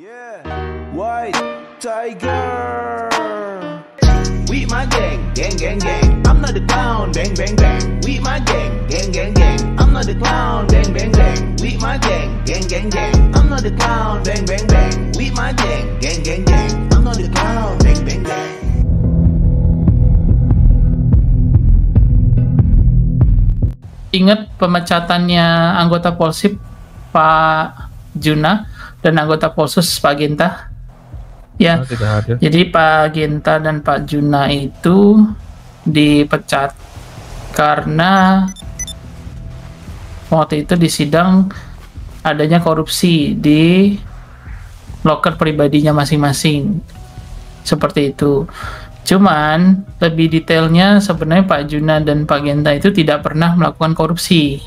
Yeah, White Tiger. We my gang, gang, gang, gang. I'm not the clown, bang, bang, bang. We my gang, gang, gang, gang. I'm not the clown, bang, bang, bang. We my gang, gang, gang, gang. I'm not the clown, bang, bang, bang. We my gang, gang, gang, gang. I'm not the clown, bang, bang, bang. Ingat pemecatannya anggota Polsip Pak Juna dan anggota Polsus Pak Genta? Ya, Tidak ada. jadi Pak Genta dan Pak Juna itu dipecat karena waktu itu di sidang adanya korupsi di loker pribadinya masing-masing. Seperti itu. Cuman lebih detailnya sebenarnya Pak Juna dan Pak Genta itu tidak pernah melakukan korupsi.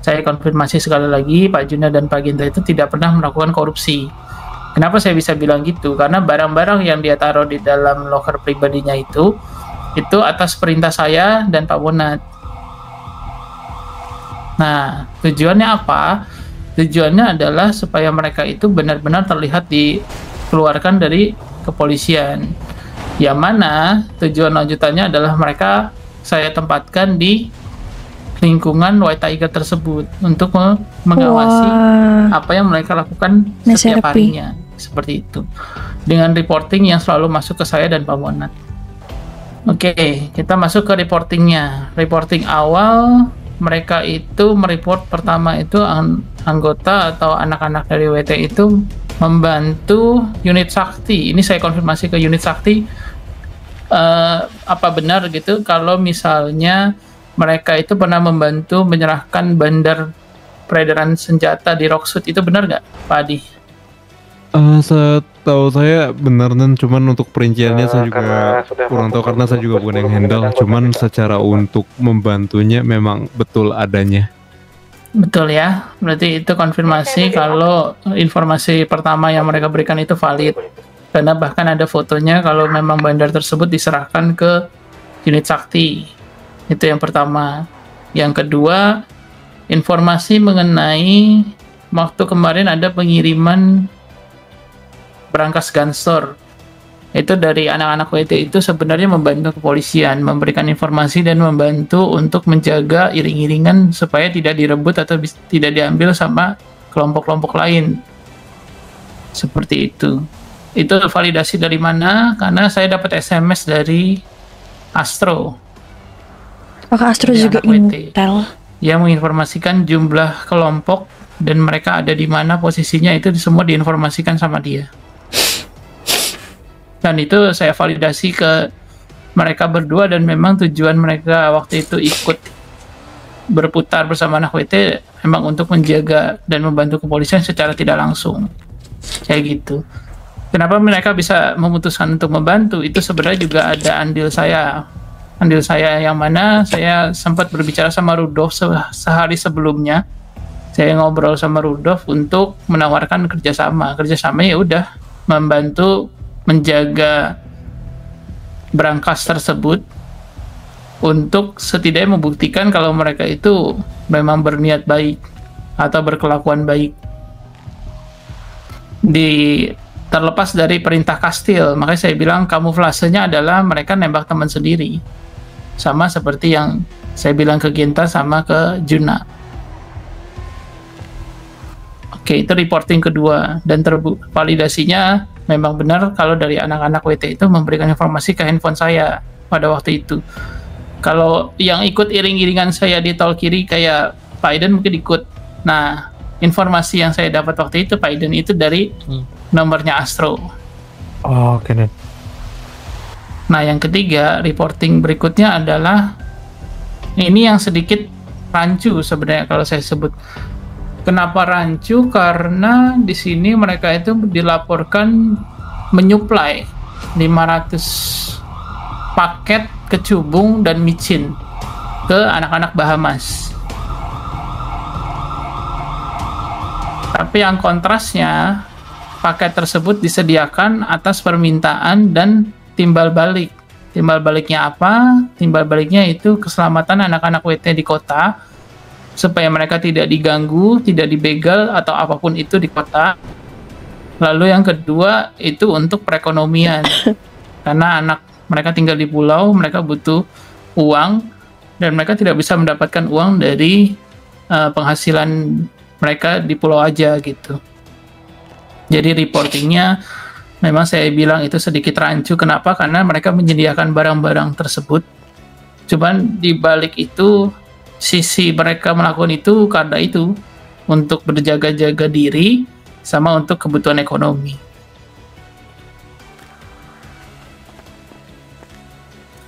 Saya konfirmasi sekali lagi, Pak Juna dan Pak Genta itu tidak pernah melakukan korupsi. Kenapa saya bisa bilang gitu? Karena barang-barang yang dia taruh di dalam loker pribadinya itu atas perintah saya dan Pak Bonat. Nah, tujuannya apa? Tujuannya adalah supaya mereka itu benar-benar terlihat dikeluarkan dari kepolisian. Yang mana tujuan lanjutannya adalah mereka saya tempatkan di lingkungan White Tiger tersebut untuk mengawasi apa yang mereka lakukan setiap harinya, seperti itu, dengan reporting yang selalu masuk ke saya dan Pak Monat. Oke, kita masuk ke reportingnya. Reporting awal mereka itu mereport pertama itu anggota atau anak-anak dari WT itu membantu unit Sakti. Ini saya konfirmasi ke unit Sakti, apa benar gitu kalau misalnya mereka itu pernah membantu menyerahkan bandar peredaran senjata di Rocksuit, itu benar nggak, Pak Adi? Setahu saya benar, dan cuman untuk perinciannya saya juga kurang tahu karena saya juga bukan yang handle. Cuman secara untuk membantunya memang betul adanya. Betul ya, berarti itu konfirmasi kalau informasi pertama yang mereka berikan itu valid. Karena bahkan ada fotonya kalau memang bandar tersebut diserahkan ke unit Sakti. Itu yang pertama. Yang kedua, informasi mengenai waktu kemarin ada pengiriman berangkas Gansor. Itu dari anak-anak WT itu sebenarnya membantu kepolisian, memberikan informasi dan membantu untuk menjaga iring-iringan supaya tidak direbut atau tidak diambil sama kelompok-kelompok lain. Seperti itu. Itu validasi dari mana? Karena saya dapat SMS dari Astro. Apakah Astro juga intel? Yang menginformasikan jumlah kelompok dan mereka ada di mana posisinya, itu semua diinformasikan sama dia. Dan itu saya validasi ke mereka berdua, dan memang tujuan mereka waktu itu ikut berputar bersama anak WT memang untuk menjaga dan membantu kepolisian secara tidak langsung. Kayak gitu. Kenapa mereka bisa memutuskan untuk membantu? Itu sebenarnya juga ada andil saya. Andil saya yang mana saya sempat berbicara sama Rudolf sehari sebelumnya. Saya ngobrol sama Rudolf untuk menawarkan kerjasama. Kerjasamanya ya udah membantu menjaga berangkas tersebut untuk setidaknya membuktikan kalau mereka itu memang berniat baik atau berkelakuan baik. Terlepas dari perintah kastil, makanya saya bilang kamuflasenya adalah mereka nembak teman sendiri. Sama seperti yang saya bilang ke Genta sama ke Juna. Oke, itu reporting kedua, dan validasinya memang benar kalau dari anak-anak WT itu memberikan informasi ke handphone saya pada waktu itu. Kalau yang ikut iring-iringan saya di tol kiri kayak Pak Aiden mungkin ikut. Nah, informasi yang saya dapat waktu itu Pak Aiden itu dari nomornya Astro. Oh, oke. Nah, yang ketiga, reporting berikutnya adalah ini yang sedikit rancu sebenarnya kalau saya sebut. Kenapa rancu? Karena di sini mereka itu dilaporkan menyuplai 500 paket kecubung dan micin ke anak-anak Bahamas. Tapi yang kontrasnya, paket tersebut disediakan atas permintaan dan timbal balik. Timbal baliknya apa? Timbal baliknya itu keselamatan anak-anak WT di kota, supaya mereka tidak diganggu, tidak dibegal atau apapun itu di kota. Lalu yang kedua itu untuk perekonomian. Karena anak mereka tinggal di pulau, mereka butuh uang dan mereka tidak bisa mendapatkan uang dari penghasilan mereka di pulau aja gitu. Jadi reportingnya memang saya bilang itu sedikit rancu. Kenapa? Karena mereka menyediakan barang-barang tersebut. Cuman di balik itu, sisi mereka melakukan itu karena itu untuk berjaga-jaga diri sama untuk kebutuhan ekonomi.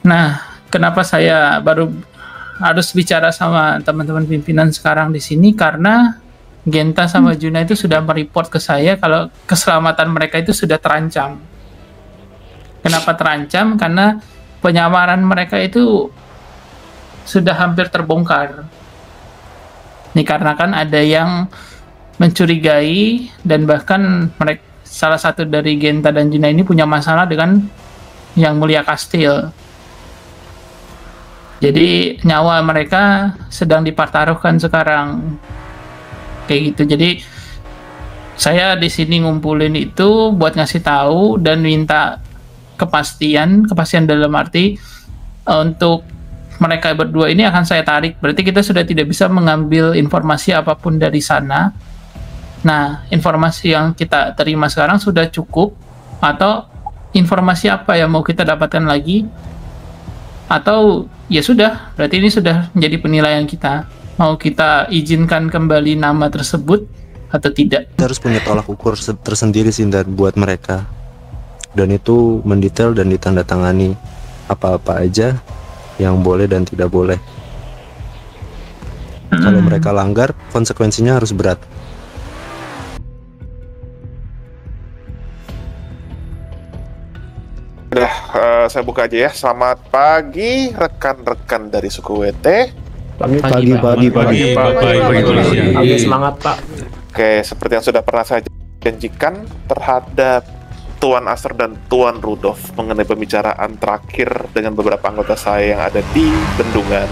Nah, kenapa saya baru harus bicara sama teman-teman pimpinan sekarang di sini? Karena Genta sama Juna itu sudah mereport ke saya kalau keselamatan mereka itu sudah terancam. Kenapa terancam? Karena penyamaran mereka itu sudah hampir terbongkar. Ini karena kan ada yang mencurigai dan bahkan mereka, salah satu dari Genta dan Juna ini punya masalah dengan Yang Mulia Kastil. Jadi nyawa mereka sedang dipertaruhkan sekarang. Kayak gitu. Jadi saya di sini ngumpulin itu buat ngasih tahu dan minta kepastian dalam arti untuk mereka berdua ini akan saya tarik. Berarti kita sudah tidak bisa mengambil informasi apapun dari sana. Nah, informasi yang kita terima sekarang sudah cukup atau informasi apa yang mau kita dapatkan lagi? Atau ya sudah, berarti ini sudah menjadi penilaian kita. Mau kita izinkan kembali nama tersebut atau tidak? Kita harus punya tolak ukur tersendiri sih buat mereka, dan itu mendetail dan ditandatangani apa-apa aja yang boleh dan tidak boleh. Kalau mereka langgar, konsekuensinya harus berat. Udah, saya buka aja ya. Selamat pagi rekan-rekan dari suku WT. Pagi. Semangat Pak. Oke, seperti yang sudah pernah saya janjikan terhadap Tuan Aster dan Tuan Rudolf mengenai pembicaraan terakhir dengan beberapa anggota saya yang ada di bendungan.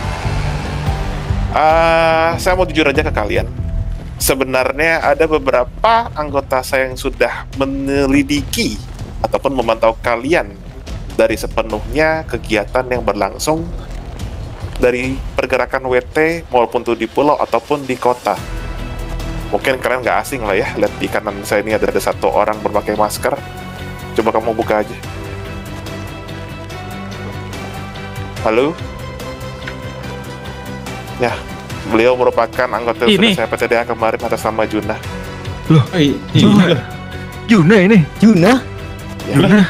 Saya mau jujur aja ke kalian. Sebenarnya ada beberapa anggota saya yang sudah menyelidiki ataupun memantau kalian dari sepenuhnya kegiatan yang berlangsung dari pergerakan WT maupun tuh di pulau ataupun di kota. Mungkin kalian nggak asing lah ya, lihat di kanan saya ini ada satu orang berpakai masker. Coba kamu buka aja. Halo? Ya, beliau merupakan anggota saya PTDA kemarin atas nama Juna. Loh, Juna ini? Juna? Ya.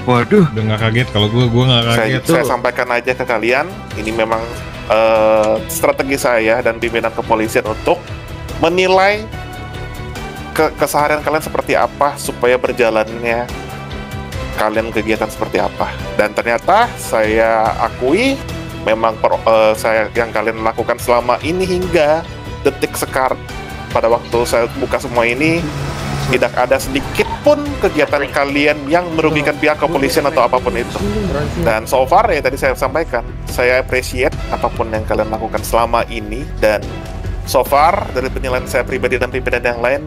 Waduh, udah nggak kaget kalau gue nggak kaget. Saya sampaikan aja ke kalian, ini memang strategi saya dan pimpinan kepolisian untuk menilai keseharian kalian seperti apa supaya berjalannya kalian kegiatan seperti apa. Dan ternyata saya akui memang saya yang kalian lakukan selama ini hingga detik sekarang pada waktu saya buka semua ini tidak ada sedikit pun kegiatan kalian yang merugikan pihak kepolisian atau apapun itu. Dan so far ya tadi saya sampaikan, saya appreciate apapun yang kalian lakukan selama ini, dan so far dari penilaian saya pribadi dan pimpinan yang lain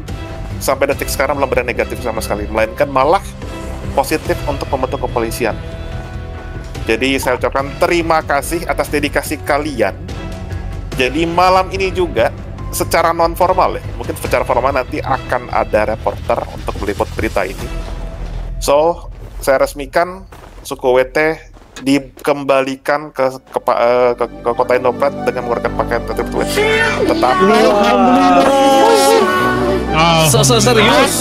sampai detik sekarang belum ada negatif sama sekali, melainkan malah positif untuk membentuk kepolisian. Jadi saya ucapkan terima kasih atas dedikasi kalian. Jadi malam ini juga secara non formal ya, mungkin secara formal nanti akan ada reporter untuk meliput berita ini. So saya resmikan suku WT dikembalikan ke kota Indopret dengan menggunakan pakaian tertib WT. Tetapi serius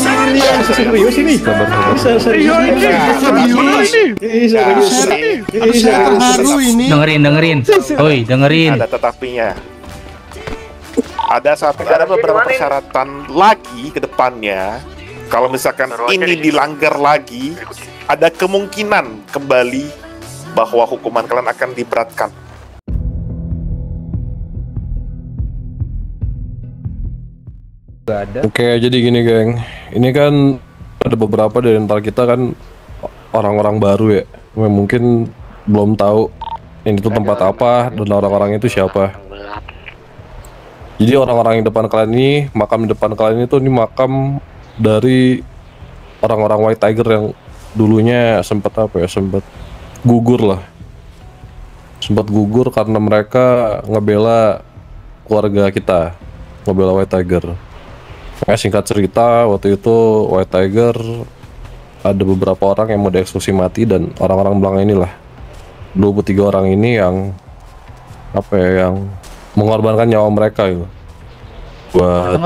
ini. Dengerin. Oi, dengerin. Ada tetapinya. Ada beberapa persyaratan lagi ke depannya. Kalau misalkan ini dilanggar lagi, ada kemungkinan kembali bahwa hukuman kalian akan diberatkan. Oke, jadi gini geng, ini kan ada beberapa dari antara kita kan orang-orang baru ya, mungkin belum tahu ini tuh tempat apa dan orang-orang itu siapa. Jadi orang-orang yang depan kalian ini, makam di depan kalian itu ini makam dari orang-orang White Tiger yang dulunya sempat gugur karena mereka ngebela keluarga kita, ngebela White Tiger. Singkat cerita, waktu itu White Tiger ada beberapa orang yang mau dieksekusi mati, dan orang-orang belakang inilah 23 orang ini yang yang mengorbankan nyawa mereka gitu buat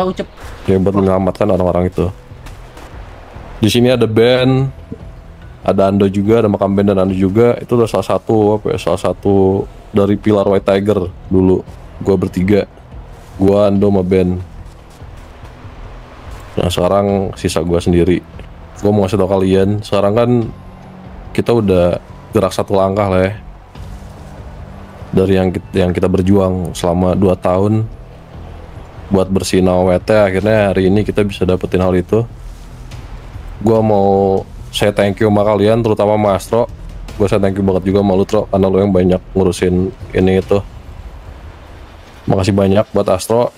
menyelamatkan orang-orang itu. Di sini ada Ben, ada Ando juga, ada makam Ben dan Ando juga. Itu adalah salah satu dari pilar White Tiger dulu. Gua bertiga, gua, Ando, sama Ben. Nah sekarang sisa gua sendiri. Gua mau kasih tau kalian, sekarang kan kita udah gerak satu langkah lah ya dari yang kita berjuang selama 2 tahun buat bersihin WT. Akhirnya hari ini kita bisa dapetin hal itu. Gua mau saya thank you sama kalian, terutama Mas Astro. Gua saya thank you banget juga sama lu, Tro, karena lu yang banyak ngurusin ini itu. Makasih banyak buat Astro.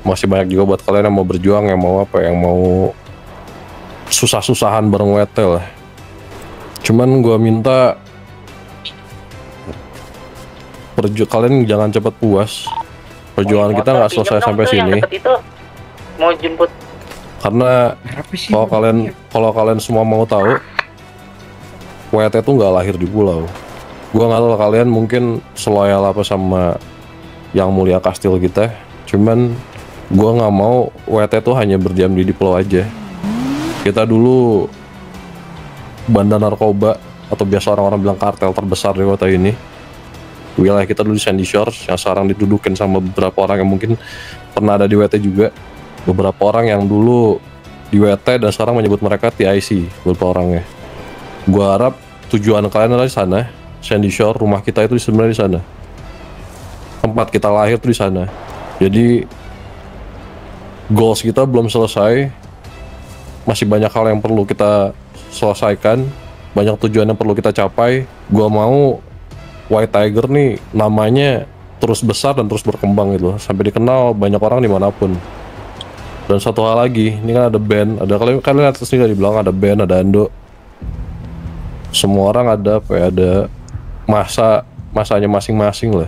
Masih banyak juga buat kalian yang mau berjuang, yang mau yang mau susah-susahan bareng WT lah. Cuman gua minta kalian jangan cepat puas. Perjuangan kita nggak selesai sampai sini. Mau jemput. Karena kalau kalian semua mau tahu, WT tuh nggak lahir di pulau. Gua nggak tahu kalian mungkin seloyal apa sama Yang Mulia Kastil kita. Cuman gua nggak mau WT tuh hanya berdiam di pulau aja. Kita dulu bandar narkoba, atau biasa orang-orang bilang kartel terbesar di kota ini. Wilayah kita dulu di Sandy Shores, yang sekarang didudukin sama beberapa orang yang mungkin pernah ada di WT juga. Beberapa orang yang dulu di WT dan sekarang menyebut mereka TIC, beberapa orangnya. Gua harap tujuan kalian adalah di sana, Sandy Shore, rumah kita itu sebenarnya di sana. Tempat kita lahir tuh di sana. Jadi goals kita belum selesai. Masih banyak hal yang perlu kita selesaikan, banyak tujuan yang perlu kita capai. Gua mau White Tiger nih namanya terus besar dan terus berkembang gitu, sampai dikenal banyak orang dimanapun. Dan satu hal lagi, ini kan ada Ben, ada kalian lihat sini di belakang ada Ben, ada Ando. Semua orang ada ada masanya masing-masing lah.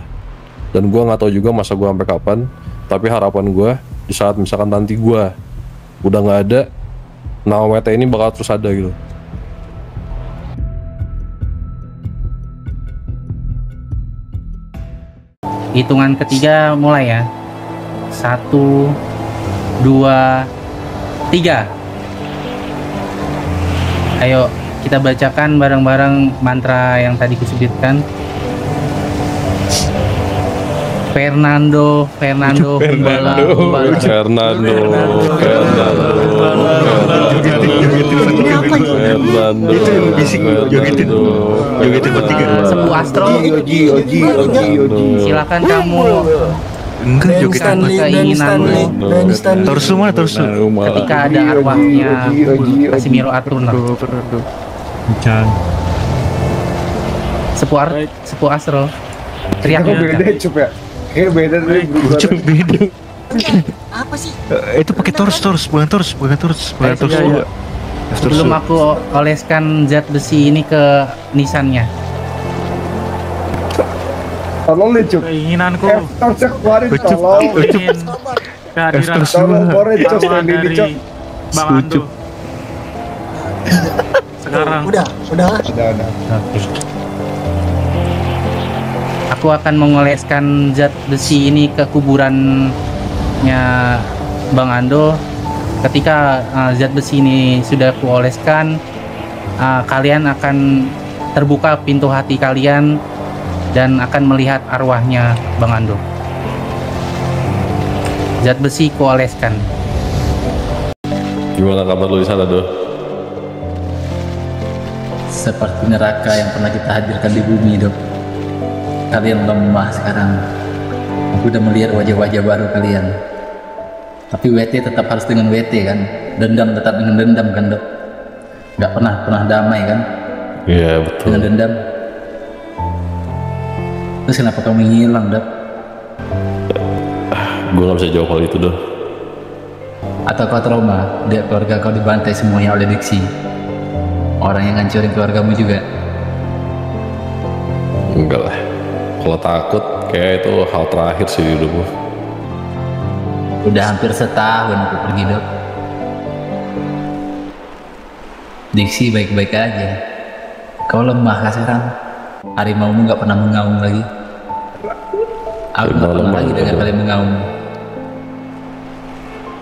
Dan gua nggak tahu juga masa gua sampai kapan, tapi harapan gua di saat misalkan nanti gua udah nggak ada, nama WT ini bakal terus ada gitu. Hitungan ketiga mulai ya. 1, 2, 3. Ayo kita bacakan bareng-bareng mantra yang tadi kusebutkan. Fernando Sepu Astro, silakan kamu. Enggak, jogetan keinginanmu. Terus semua terus. Ketika ada arwahnya Casimiro Arturno. Sepu Astro. Teriaknya. Beda apa sih? Itu pakai bukan torus. Sebelum aku oleskan zat besi ini ke nisannya. Tolong nih, Cuk. Keinginanku. Torusnya keluarin, tolong. Ingin kehadiran arwah dari Bang Ando. Sekarang. Udah. Oke. Aku akan mengoleskan zat besi ini ke kuburannya Bang Ando. Ketika zat besi ini sudah kuoleskan, kalian akan terbuka pintu hati kalian dan akan melihat arwahnya Bang Ando. Zat besi kuoleskan. Gimana kabar lu di sana, Do? Seperti neraka yang pernah kita hadirkan di bumi, Dok. Kalian lemah sekarang. Aku udah melihat wajah-wajah baru kalian. Tapi WT tetap harus dengan WT kan. Dendam tetap dengan dendam kan, Dok. Gak pernah damai kan. Iya, betul. Dengan dendam. Terus kenapa kamu ngilang, Dok? Gue gak bisa jawab hal itu, Dok. Atau kau trauma lihat keluarga kau dibantai semuanya oleh Diksi, orang yang ngancurin keluargamu juga? Enggak lah, kalau takut kayak itu hal terakhir sih di hidupku. Udah hampir setahun aku pergi, Dok. Diksi baik-baik aja. Kau lemah kan sekarang? Harimaumu nggak pernah mengaum lagi. Aku nggak pernah lagi dengar kalian mengaum.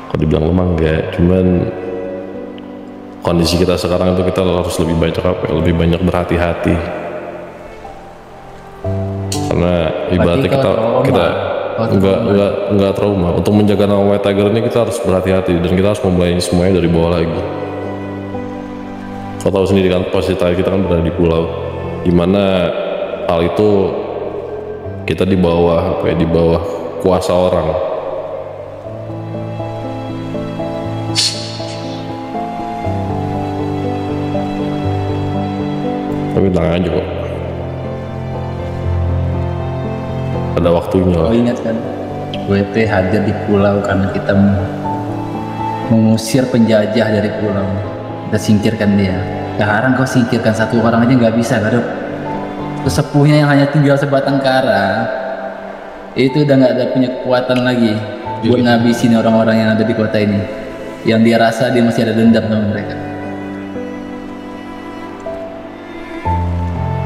Kalau dibilang lemah enggak, cuman kondisi kita sekarang itu kita harus lebih banyak lebih banyak berhati-hati. Karena ibaratnya kita enggak trauma. Untuk menjaga nama White Tiger ini kita harus berhati-hati dan kita harus memulai semuanya dari bawah lagi. Kau tahu sendiri kan, posisi kita kan berada di pulau, dimana hal itu kita di bawah di bawah kuasa orang. Tapi tenang aja kok, ada waktunya. Kau ingat kan, WT hadir di pulau karena kita mengusir penjajah dari pulau. Kita singkirkan dia. Sekarang kau singkirkan satu orang aja nggak bisa, Dok. Sesepuhnya yang hanya tinggal sebatang kara itu udah nggak ada punya kekuatan lagi buat ngabisin orang-orang yang ada di kota ini, yang dia rasa dia masih ada dendam sama mereka.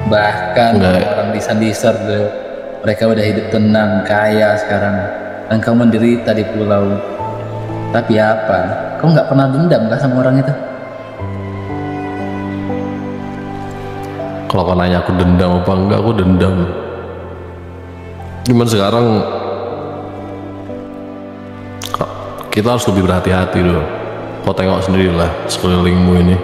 Bahkan orang di Sandisor, mereka udah hidup tenang, kaya sekarang, dan kau menderita di pulau. Tapi apa? Kau nggak pernah dendam kah sama orang itu? Kalau kau nanya aku dendam apa enggak, aku dendam. Cuman sekarang kita harus lebih berhati-hati loh. Kau tengok sendiri lah sekelilingmu ini,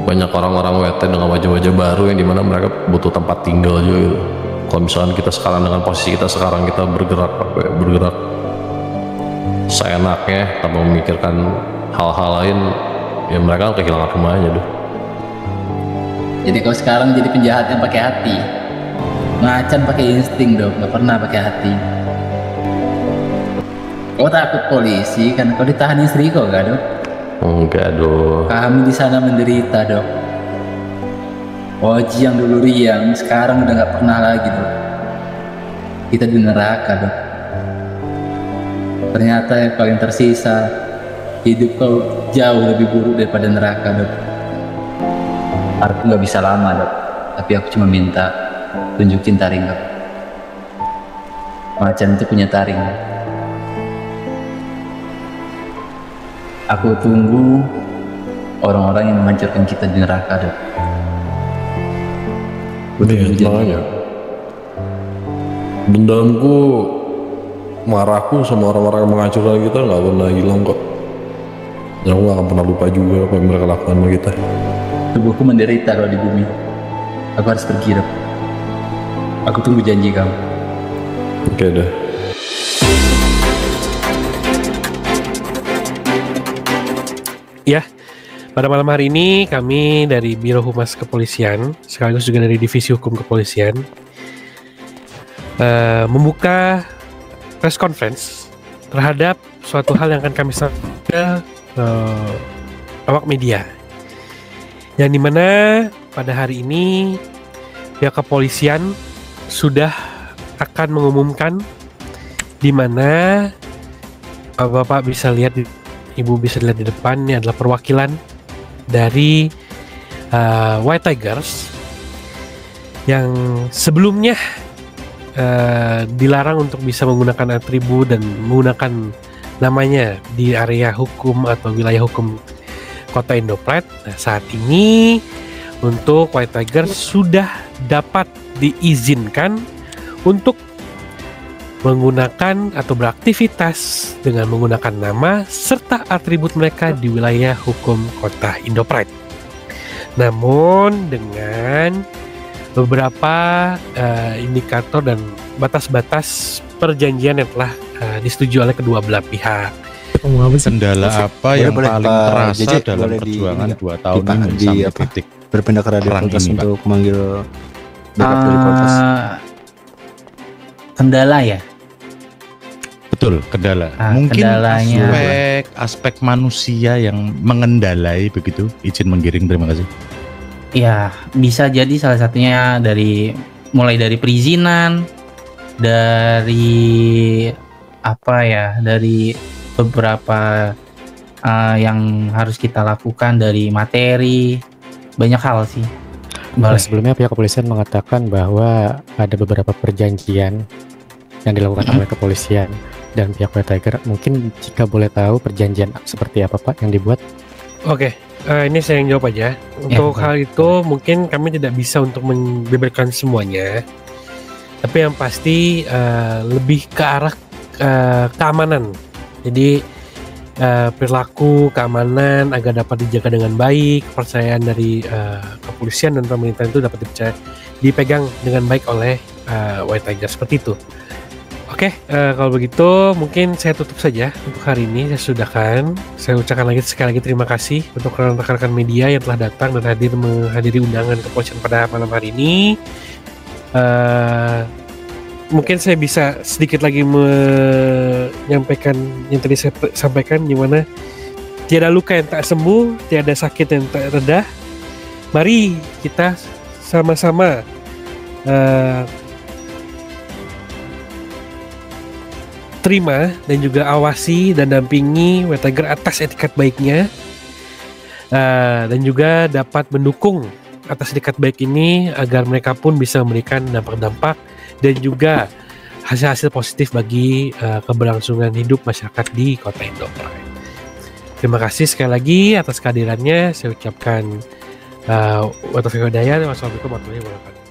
banyak orang-orang WT dengan wajah-wajah baru yang dimana mereka butuh tempat tinggal juga gitu. Kalau misalkan kita sekarang dengan posisi kita sekarang, kita bergerak seenaknya tanpa memikirkan hal-hal lain, ya mereka akan kehilangan rumahnya tuh. Jadi kau sekarang jadi penjahat yang pakai hati, macan pakai insting, Dok, nggak pernah pakai hati. Kau takut polisi karena kau ditahan istri kau, gak, Dok? Enggak, Dok. Kami di sana menderita, Dok. Oji yang dulu riang sekarang udah nggak pernah lagi, Dok. Kita di neraka, Dok. Ternyata yang paling tersisa, hidup kau jauh lebih buruk daripada neraka, Dok. Aku nggak bisa lama, Dok, tapi aku cuma minta tunjukin taring kau. Macan itu punya taring. Aku tunggu orang-orang yang menghancurkan kita di neraka, Dok. Makanya dendamku, marahku sama orang-orang yang menghancurkan kita nggak pernah hilang kok. Dan aku nggak akan pernah lupa juga apa yang mereka lakukan sama kita. Tubuhku menderita kalau di bumi. Aku harus pergi, Dok. Aku tunggu janji kamu. Oke deh. Ya, pada malam hari ini kami dari Biro Humas Kepolisian, sekaligus juga dari Divisi Hukum Kepolisian, membuka press conference terhadap suatu hal yang akan kami sampaikan ke awak media. Yang dimana pada hari ini pihak kepolisian sudah akan mengumumkan, di mana Bapak bisa lihat, Ibu bisa lihat di depan, ini adalah perwakilan dari White Tigers yang sebelumnya dilarang untuk bisa menggunakan atribut dan menggunakan namanya di area hukum atau wilayah hukum Kota Indopret. Nah, saat ini untuk White Tigers sudah dapat diizinkan untuk menggunakan atau beraktivitas dengan menggunakan nama serta atribut mereka di wilayah hukum Kota Indopret. Namun dengan beberapa indikator dan batas-batas perjanjian yang telah disetujui oleh kedua belah pihak. Kendala apa yang paling terasa dalam perjuangan 2 tahun ini sampai titik berpindah ke radio Polres untuk memanggil backup dari Polres? Kendala ya? Betul, kendala. Mungkin kendalanya aspek manusia yang mengendalai begitu izin menggiring. Terima kasih. ya bisa jadi salah satunya mulai dari perizinan, dari dari beberapa yang harus kita lakukan, dari materi, banyak hal sih. Sebelumnya pihak kepolisian mengatakan bahwa ada beberapa perjanjian yang dilakukan oleh kepolisian dan pihak White Tiger. Mungkin jika boleh tahu perjanjian seperti apa Pak yang dibuat? Oke, ini saya yang jawab aja. Untuk hal itu mungkin kami tidak bisa untuk membeberkan semuanya, tapi yang pasti lebih ke arah keamanan. Jadi perilaku keamanan agar dapat dijaga dengan baik, kepercayaan dari kepolisian dan pemerintah itu dapat dipegang dengan baik oleh White Tiger, seperti itu. Oke, kalau begitu mungkin saya tutup saja untuk hari ini. Saya sudahkan. Saya ucapkan sekali lagi terima kasih untuk rekan-rekan media yang telah datang dan menghadiri undangan kepolisian pada malam hari ini. Mungkin saya bisa sedikit lagi menyampaikan yang tadi saya sampaikan, di mana tiada luka yang tak sembuh, tiada sakit yang tak reda. Mari kita sama-sama terima dan juga awasi dan dampingi White Tiger atas etikat baiknya, dan juga dapat mendukung atas etikat baik ini agar mereka pun bisa memberikan dampak-dampak dan juga hasil-hasil positif bagi keberlangsungan hidup masyarakat di Kota Indo Pride. Terima kasih sekali lagi atas kehadirannya. Saya ucapkan wassalamualaikum warahmatullahi wabarakatuh.